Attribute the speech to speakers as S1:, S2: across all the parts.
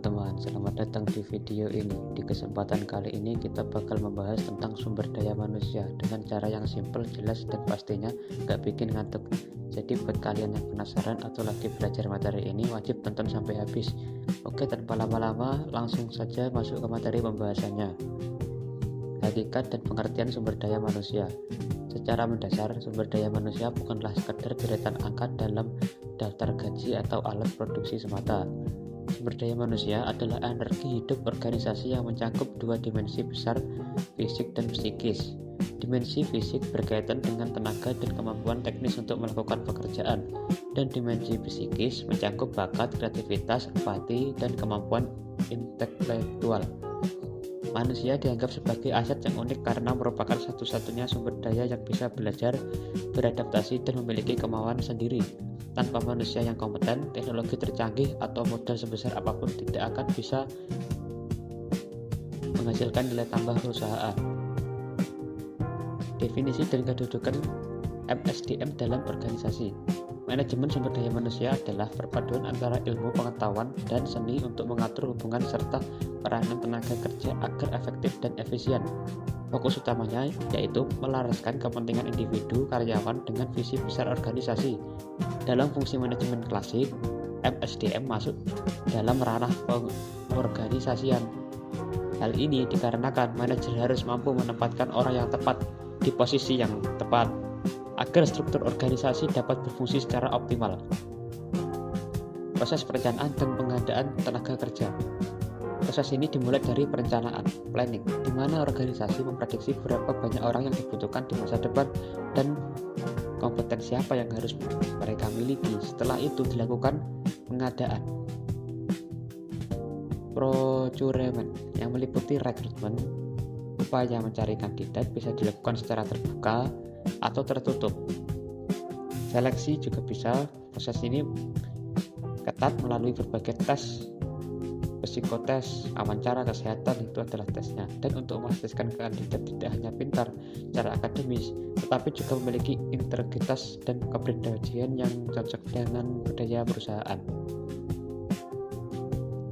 S1: teman-teman, selamat datang di video ini. Di kesempatan kali ini kita bakal membahas tentang sumber daya manusia dengan cara yang simple, jelas, dan pastinya gak bikin ngantuk. Jadi buat kalian yang penasaran atau lagi belajar materi ini, wajib tonton sampai habis. Oke, tanpa lama-lama langsung saja masuk ke materi pembahasannya. Hakikat dan pengertian sumber daya manusia. Secara mendasar, sumber daya manusia bukanlah sekedar deretan angka dalam daftar gaji atau alat produksi semata. Sumber daya manusia adalah energi hidup organisasi yang mencakup dua dimensi besar, fisik dan psikis. Dimensi fisik berkaitan dengan tenaga dan kemampuan teknis untuk melakukan pekerjaan, dan dimensi psikis mencakup bakat, kreativitas, empati, dan kemampuan intelektual. Manusia dianggap sebagai aset yang unik karena merupakan satu-satunya sumber daya yang bisa belajar, beradaptasi, dan memiliki kemauan sendiri. Tanpa manusia yang kompeten, teknologi tercanggih atau modal sebesar apapun tidak akan bisa menghasilkan nilai tambah perusahaan. Definisi dan kedudukan MSDM dalam organisasi. Manajemen sumber daya manusia adalah perpaduan antara ilmu, pengetahuan, dan seni untuk mengatur hubungan serta peranan tenaga kerja agar efektif dan efisien. Fokus utamanya yaitu melaraskan kepentingan individu karyawan dengan visi besar organisasi. Dalam fungsi manajemen klasik, MSDM masuk dalam ranah pengorganisasian. Hal ini dikarenakan manajer harus mampu menempatkan orang yang tepat di posisi yang tepat agar struktur organisasi dapat berfungsi secara optimal. Proses perencanaan dan pengadaan tenaga kerja. Proses ini dimulai dari perencanaan, planning, di mana organisasi memprediksi berapa banyak orang yang dibutuhkan di masa depan dan kompetensi apa yang harus mereka miliki. Setelah itu dilakukan pengadaan. Procurement yang meliputi rekrutmen. Upaya mencari kandidat bisa dilakukan secara terbuka atau tertutup. Seleksi juga bisa. Proses ini ketat melalui berbagai tes, psikotes, wawancara kesehatan itu adalah tesnya. Dan untuk memastikan kandidat tidak hanya pintar secara akademis, tetapi juga memiliki integritas dan kepribadian yang cocok dengan budaya perusahaan.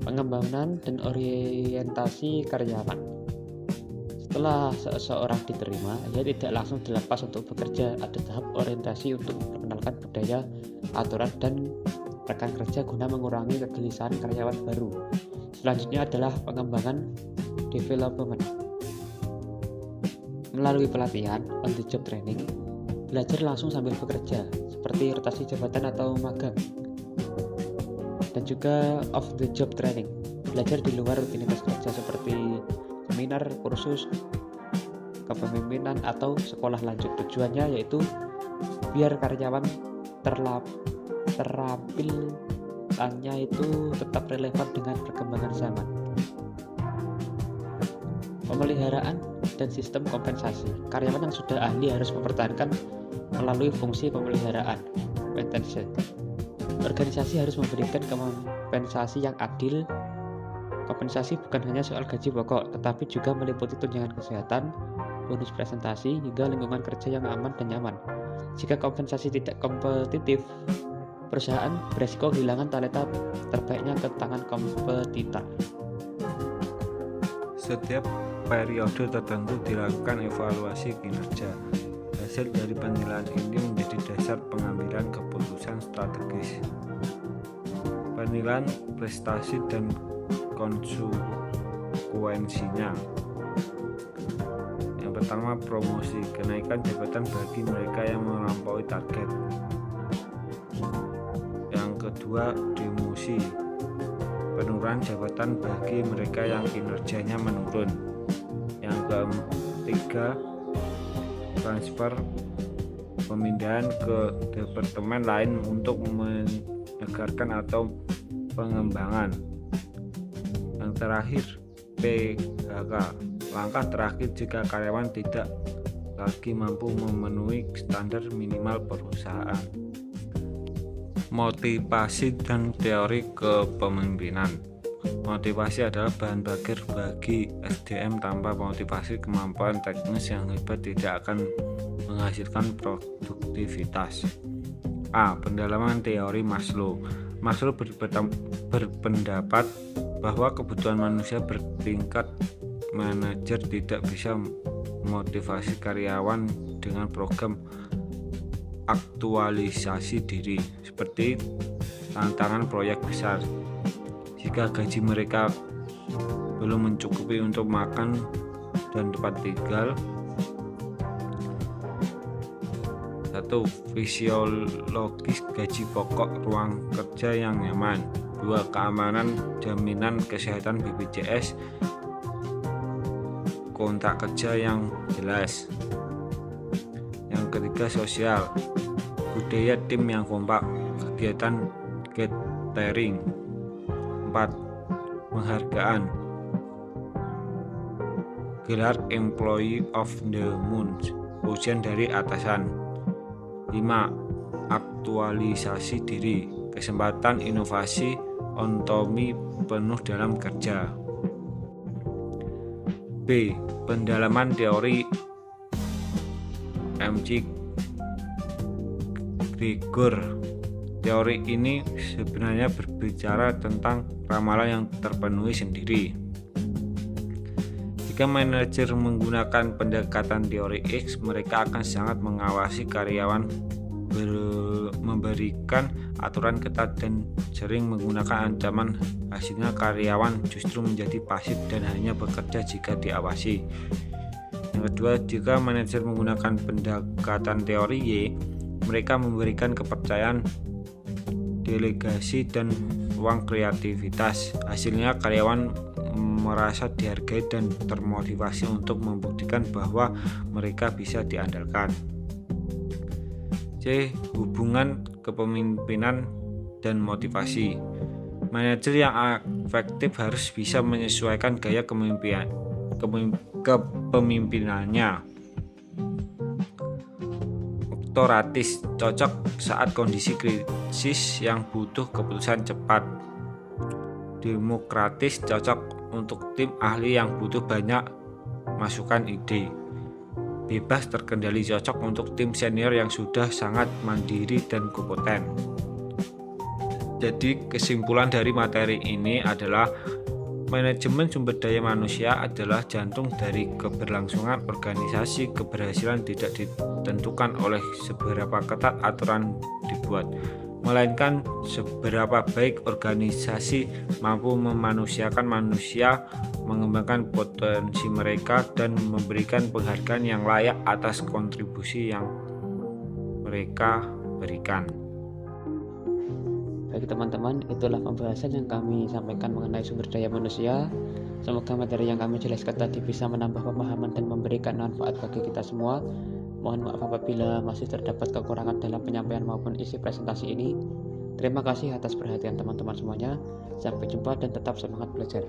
S1: Pengembangan dan orientasi karyawan. Setelah seseorang diterima, ia tidak langsung dilepas untuk bekerja. Ada tahap orientasi untuk memperkenalkan budaya, aturan, dan rekan kerja guna mengurangi kegelisahan karyawan baru. Selanjutnya adalah pengembangan development. Melalui pelatihan, on the job training, belajar langsung sambil bekerja, seperti rotasi jabatan atau magang. Dan juga off the job training, belajar di luar rutinitas kerja seperti seminar, kursus, kepemimpinan, atau sekolah lanjut. Tujuannya yaitu biar karyawan terampilannya itu tetap relevan dengan perkembangan zaman. Pemeliharaan dan sistem kompensasi. Karyawan yang sudah ahli harus mempertahankan melalui fungsi pemeliharaan, maintenance. Organisasi harus memberikan kompensasi yang adil. Kompensasi bukan hanya soal gaji pokok, tetapi juga meliputi tunjangan kesehatan, bonus presentasi, hingga lingkungan kerja yang aman dan nyaman. Jika kompensasi tidak kompetitif, perusahaan beresiko kehilangan talenta terbaiknya ke tangan kompetitor.
S2: Setiap periode tertentu dilakukan evaluasi kinerja. Hasil dari penilaian ini menjadi dasar pengambilan keputusan strategis. Penilaian prestasi dan konsekuensinya. Yang pertama, promosi, kenaikan jabatan bagi mereka yang melampaui target. Yang kedua, demosi, penurunan jabatan bagi mereka yang kinerjanya menurun. Yang ketiga, transfer, pemindahan ke departemen lain untuk menyegarkan atau pengembangan. Yang terakhir, PHK, langkah terakhir jika karyawan tidak lagi mampu memenuhi standar minimal perusahaan. Motivasi dan teori kepemimpinan. Motivasi adalah bahan bakar bagi SDM. Tanpa motivasi, kemampuan teknis yang hebat tidak akan menghasilkan produktivitas. A. Pendalaman teori Maslow. Maslow berpendapat bahwa kebutuhan manusia bertingkat manajer tidak bisa memotivasi karyawan dengan program aktualisasi diri seperti tantangan proyek besar. Jika gaji mereka belum mencukupi untuk makan dan tempat tinggal. 1. Fisiologis gaji pokok ruang kerja yang nyaman. 2. Keamanan jaminan kesehatan BPJS kontrak kerja yang jelas. Yang ketiga, sosial budaya tim yang kompak, kegiatan catering. 4. Penghargaan gelar Employee of the Month, pujian dari atasan. 5. Aktualisasi diri, kesempatan inovasi, otonomi penuh dalam kerja. B. Pendalaman teori M.C. Gregor. Teori ini sebenarnya berbicara tentang ramalan yang terpenuhi sendiri. Jika manajer menggunakan pendekatan teori X, mereka akan sangat mengawasi karyawan, memberikan aturan ketat dan sering menggunakan ancaman. Hasilnya karyawan justru menjadi pasif dan hanya bekerja jika diawasi. Yang kedua, jika manajer menggunakan pendekatan teori Y, mereka memberikan kepercayaan, delegasi, dan ruang kreativitas. Hasilnya karyawan merasa dihargai dan termotivasi untuk membuktikan bahwa mereka bisa diandalkan. C. Hubungan kepemimpinan dan motivasi. Manajer yang efektif harus bisa menyesuaikan gaya kepemimpinannya. Oktoratis cocok saat kondisi krisis yang butuh keputusan cepat. Demokratis cocok untuk tim ahli yang butuh banyak masukan ide. Bebas terkendali cocok untuk tim senior yang sudah sangat mandiri dan kompeten. Jadi kesimpulan dari materi ini adalah manajemen sumber daya manusia adalah jantung dari keberlangsungan organisasi. Keberhasilan tidak ditentukan oleh seberapa ketat aturan dibuat, melainkan seberapa baik organisasi mampu memanusiakan manusia, mengembangkan potensi mereka, dan memberikan penghargaan yang layak atas kontribusi yang mereka berikan.
S1: Baik teman-teman, itulah pembahasan yang kami sampaikan mengenai sumber daya manusia. Semoga materi yang kami jelaskan tadi bisa menambah pemahaman dan memberikan manfaat bagi kita semua. Mohon maaf apabila masih terdapat kekurangan dalam penyampaian maupun isi presentasi ini. Terima kasih atas perhatian teman-teman semuanya. Sampai jumpa dan tetap semangat belajar.